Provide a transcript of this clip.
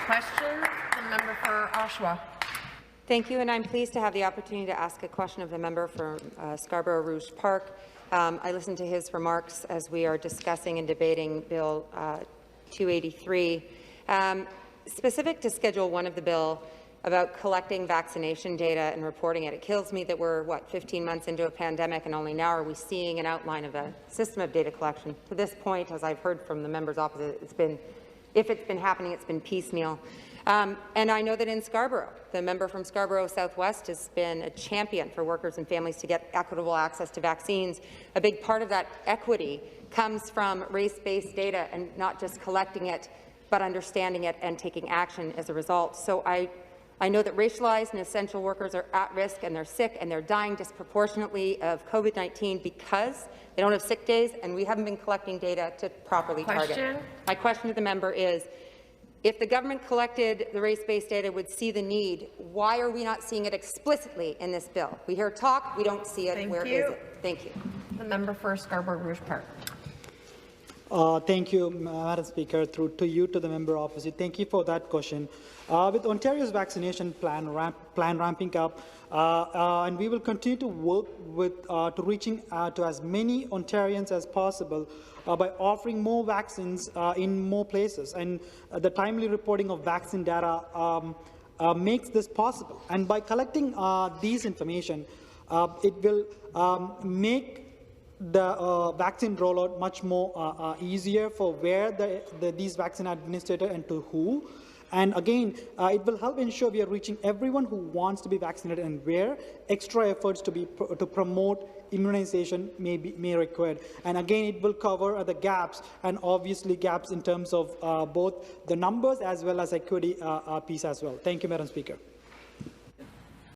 Question, the member for Oshawa. Thank you, and I'm pleased to have the opportunity to ask a question of the member for Scarborough Rouge Park. I listened to his remarks as we are discussing and debating Bill 283. Specific to Schedule 1 of the bill about collecting vaccination data and reporting it, it kills me that we're, 15 months into a pandemic and only now are we seeing an outline of a system of data collection. To this point, as I've heard from the members opposite, if it's been happening, it's been piecemeal. And I know that in Scarborough, the member from Scarborough Southwest has been a champion for workers and families to get equitable access to vaccines. A big part of that equity comes from race-based data and not just collecting it, but understanding it and taking action as a result. So I know that racialized and essential workers are at risk and they're sick and they're dying disproportionately of COVID-19 because they don't have sick days and we haven't been collecting data to properly target. My question to the member is, if the government collected the race-based data, would see the need, why are we not seeing it explicitly in this bill? We hear talk, we don't see it. Where is it? Thank you. The member for Scarborough Rouge Park. Thank you, Madam Speaker. Through to you, to the member opposite. Thank you for that question. With Ontario's vaccination plan ramping up, and we will continue to work with to reaching to as many Ontarians as possible by offering more vaccines in more places. And the timely reporting of vaccine data makes this possible. And by collecting these information, it will make the vaccine rollout much more easier for where these vaccines are administered and to who. And again, it will help ensure we are reaching everyone who wants to be vaccinated and where extra efforts to promote immunization may required. And again, it will cover the gaps and obviously gaps in terms of both the numbers as well as equity piece as well. Thank you, Madam Speaker.